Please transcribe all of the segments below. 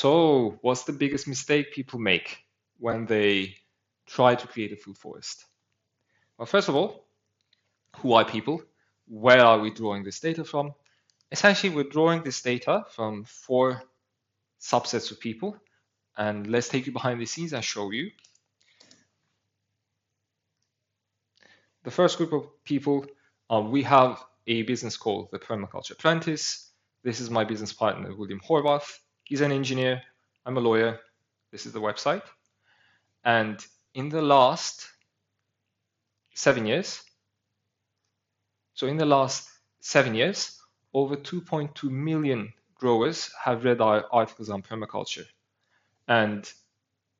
So, what's the biggest mistake people make when they try to create a food forest? Well, first of all, who are people? Where are we drawing this data from? Essentially, we're drawing this data from four subsets of people. And let's take you behind the scenes and show you. The first group of people, we have a business called the Permaculture Apprentice. This is my business partner, William Horvath. He's an engineer. I'm a lawyer. This is the website. And in the last 7 years, over 2.2 million growers have read our articles on permaculture. And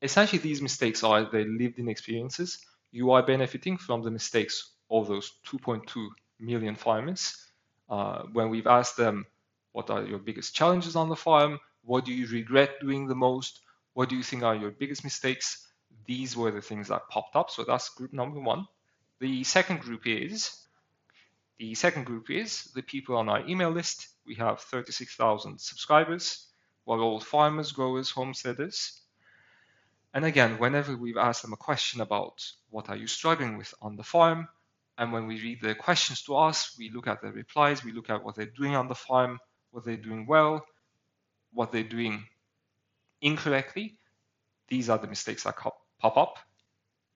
essentially, these mistakes are their lived-in experiences. You are benefiting from the mistakes of those 2.2 million farmers. When we've asked them, what are your biggest challenges on the farm? What do you regret doing the most? What do you think are your biggest mistakes? These were the things that popped up. So that's group number one. The second group is the people on our email list. We have 36,000 subscribers. We're all farmers, growers, homesteaders. And again, whenever we've asked them a question about what are you struggling with on the farm, and when we read their questions to us, we look at their replies, we look at what they're doing on the farm, what they're doing well, what they're doing incorrectly. These are the mistakes that pop up.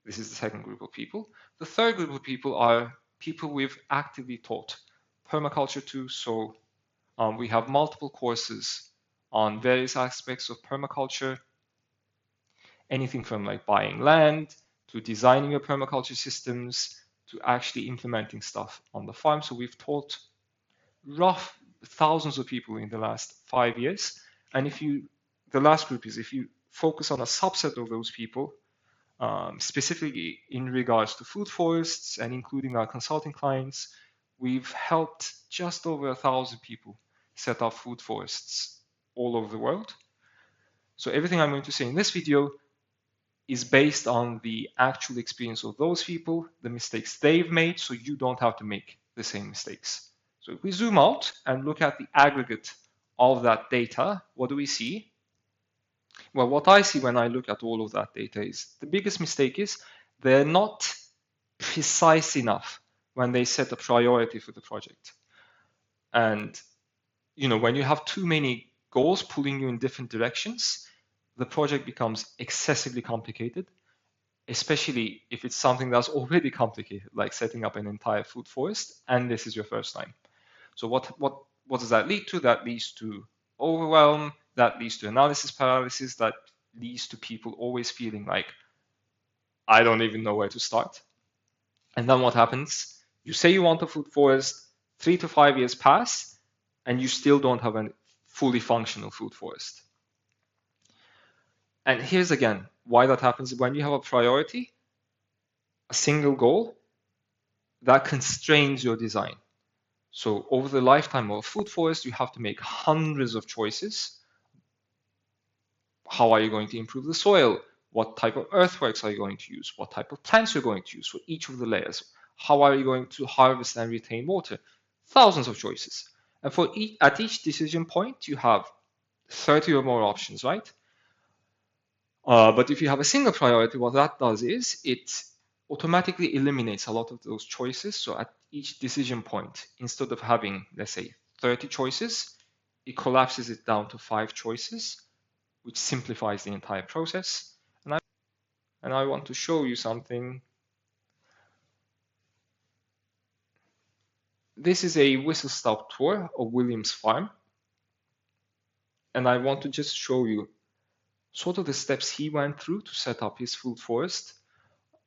This is the second group of people. The third group of people are people we've actively taught permaculture to. So we have multiple courses on various aspects of permaculture, anything from like buying land to designing your permaculture systems to actually implementing stuff on the farm. So we've taught rough thousands of people in the last 5 years. And the last group is if you focus on a subset of those people, specifically in regards to food forests and including our consulting clients, we've helped just over 1,000 people set up food forests all over the world. So everything I'm going to say in this video is based on the actual experience of those people, the mistakes they've made, so you don't have to make the same mistakes. So if we zoom out and look at the aggregate of that data, what do we see? Well, what I see when I look at all of that data is the biggest mistake is they're not precise enough when they set a priority for the project. And when you have too many goals pulling you in different directions, the project becomes excessively complicated, especially if it's something that's already complicated, like setting up an entire food forest, and this is your first time. So what does that lead to? That leads to overwhelm, that leads to analysis paralysis, that leads to people always feeling like, I don't even know where to start. And then what happens? You say you want a food forest, 3 to 5 years pass, and you still don't have a fully functional food forest. And here's again why that happens. When you have a priority, a single goal, that constrains your design. So over the lifetime of a food forest, you have to make hundreds of choices. How are you going to improve the soil? What type of earthworks are you going to use? What type of plants you're going to use for each of the layers? How are you going to harvest and retain water? Thousands of choices. And at each decision point, you have 30 or more options, right? But if you have a single priority, what that does is it automatically eliminates a lot of those choices. So at each decision point, instead of having, let's say, 30 choices, it collapses it down to 5 choices, which simplifies the entire process. And I want to show you something. This is a whistle-stop tour of William's farm. And I want to just show you sort of the steps he went through to set up his food forest.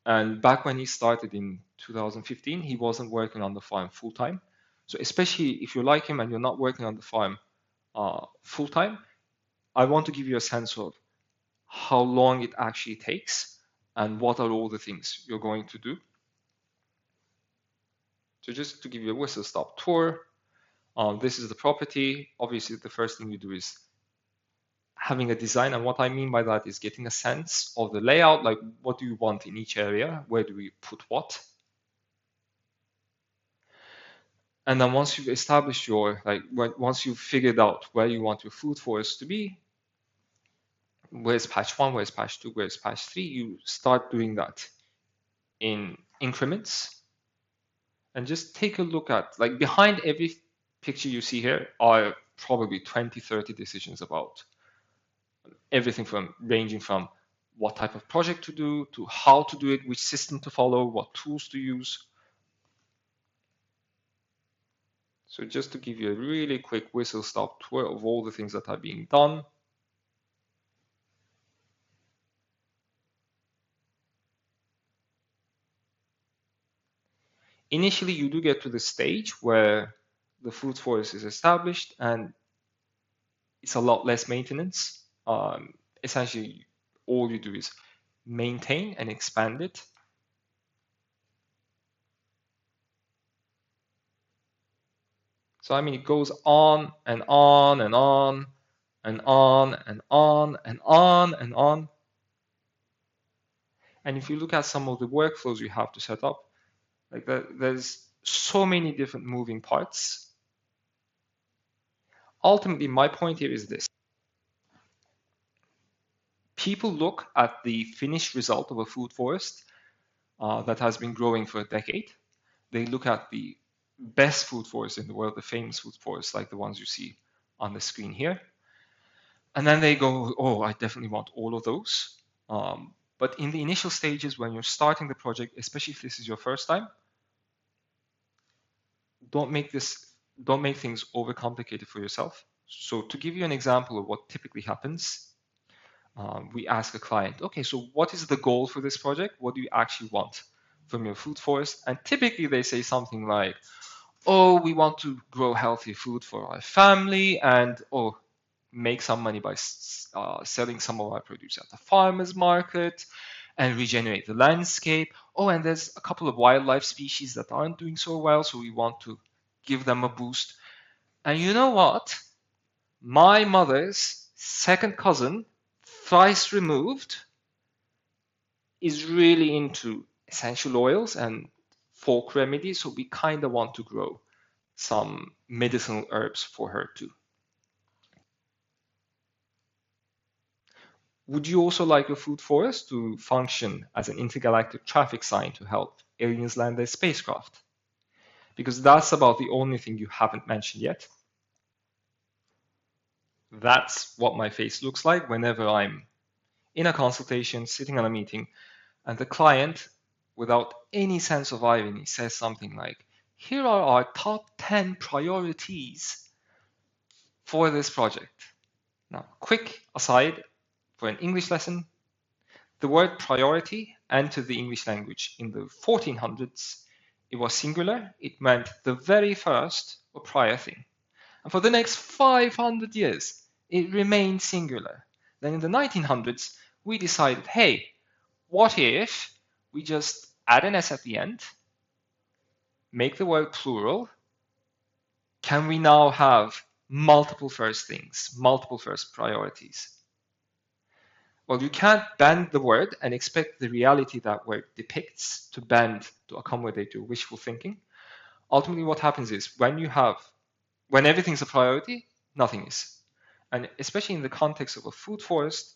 And back when he started in 2015, he wasn't working on the farm full-time. So especially if you're like him and you're not working on the farm full-time, I want to give you a sense of how long it actually takes and what are all the things you're going to do. So just to give you a whistle-stop tour, this is the property. Obviously, the first thing you do is having a design, and what I mean by that is getting a sense of the layout, like what do you want in each area, where do we put what? And then once you've established once you've figured out where you want your food forest to be, Where's patch 1, where's patch 2, where's patch 3? You start doing that in increments, and just take a look at, like, behind every picture you see here are probably 20, 30 decisions about everything from ranging from what type of project to do, to how to do it, which system to follow, what tools to use. So just to give you a really quick whistle-stop tour of all the things that are being done. Initially, you do get to the stage where the food forest is established and it's a lot less maintenance. Essentially, all you do is maintain and expand it. So I mean, it goes on and on and on and on and on and on and on. And if you look at some of the workflows you have to set up, like there's so many different moving parts. Ultimately, my point here is this. People look at the finished result of a food forest that has been growing for a decade. They look at the best food forests in the world, the famous food forests like the ones you see on the screen here. And then they go, oh, I definitely want all of those. But in the initial stages, when you're starting the project, especially if this is your first time, don't make things overcomplicated for yourself. So to give you an example of what typically happens, we ask a client, okay, so what is the goal for this project? What do you actually want from your food forest? And typically they say something like, oh, we want to grow healthy food for our family, and make some money by selling some of our produce at the farmers market and regenerate the landscape. Oh, and there's a couple of wildlife species that aren't doing so well, so we want to give them a boost. And you know what? My mother's second cousin, thrice removed, is really into essential oils and folk remedies, so we kind of want to grow some medicinal herbs for her too. Would you also like your food forest to function as an intergalactic traffic sign to help aliens land their spacecraft? Because that's about the only thing you haven't mentioned yet. That's what my face looks like whenever I'm in a consultation, sitting on a meeting, and the client, without any sense of irony, says something like, here are our top 10 priorities for this project. Now, quick aside for an English lesson, the word priority entered the English language in the 1400s. It was singular. It meant the very first or prior thing. And for the next 500 years, it remained singular. Then in the 1900s, we decided, hey, what if we just add an S at the end, make the word plural? Can we now have multiple first things, multiple first priorities? Well, you can't bend the word and expect the reality that word depicts to bend to accommodate your wishful thinking. Ultimately, what happens is when everything's a priority, nothing is. And especially in the context of a food forest,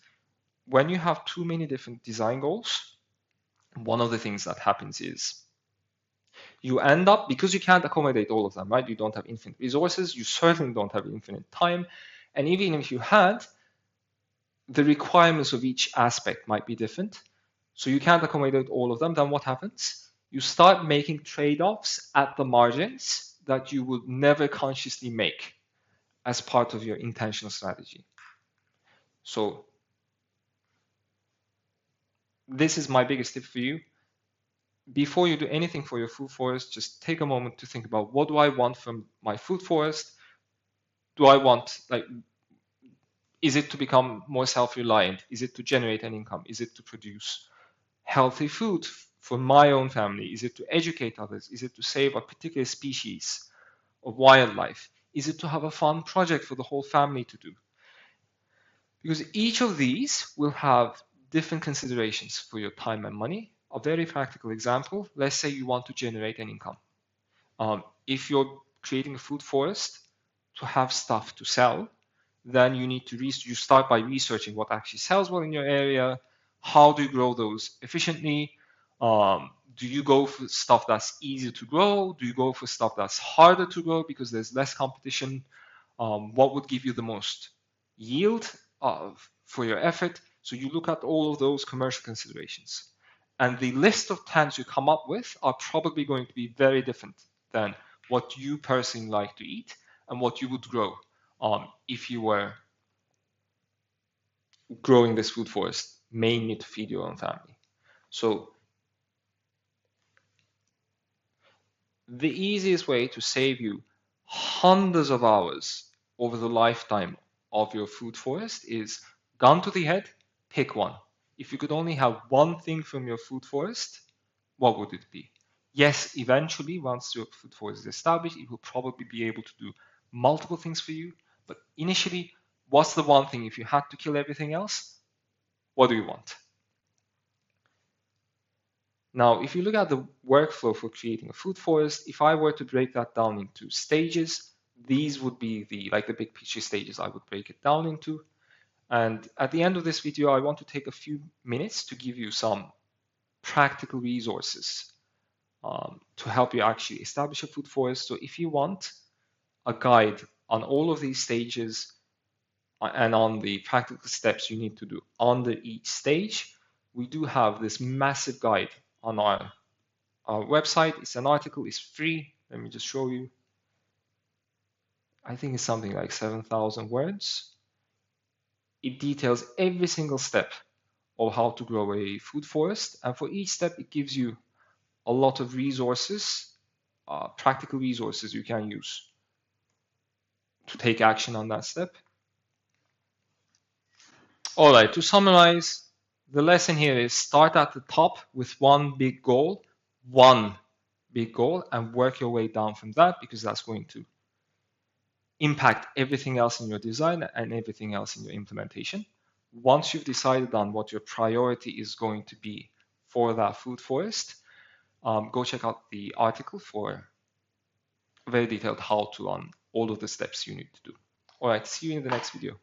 when you have too many different design goals, one of the things that happens is you end up, because you can't accommodate all of them, right? You don't have infinite resources, you certainly don't have infinite time. And even if you had, the requirements of each aspect might be different. So you can't accommodate all of them. Then what happens? You start making trade-offs at the margins that you would never consciously make as part of your intentional strategy. So this is my biggest tip for you. Before you do anything for your food forest, just take a moment to think about, what do I want from my food forest? Do I want, is it to become more self-reliant? Is it to generate an income? Is it to produce healthy food for my own family? Is it to educate others? Is it to save a particular species of wildlife? Is it to have a fun project for the whole family to do? Because each of these will have different considerations for your time and money. A very practical example, let's say you want to generate an income. If you're creating a food forest to have stuff to sell, then you need to you start by researching what actually sells well in your area. How do you grow those efficiently? Do you go for stuff that's easier to grow? Do you go for stuff that's harder to grow because there's less competition? What would give you the most yield for your effort? So you look at all of those commercial considerations. And the list of plants you come up with are probably going to be very different than what you personally like to eat and what you would grow if you were growing this food forest mainly to feed your own family. So the easiest way to save you hundreds of hours over the lifetime of your food forest is gun to the head, pick one. If you could only have one thing from your food forest, what would it be? Yes, eventually, once your food forest is established, it will probably be able to do multiple things for you. But initially, what's the one thing? If you had to kill everything else, what do you want? Now, if you look at the workflow for creating a food forest, if I were to break that down into stages, these would be the big picture stages I would break it down into. And at the end of this video, I want to take a few minutes to give you some practical resources to help you actually establish a food forest. So if you want a guide on all of these stages and on the practical steps you need to do under each stage, we do have this massive guide on our website. It's an article, it's free. Let me just show you. I think it's something like 7,000 words. It details every single step of how to grow a food forest. And for each step, it gives you a lot of resources, practical resources you can use to take action on that step. All right, to summarize, the lesson here is start at the top with one big goal, and work your way down from that, because that's going to impact everything else in your design and everything else in your implementation. Once you've decided on what your priority is going to be for that food forest, go check out the article for very detailed how-to on all of the steps you need to do. All right, see you in the next video.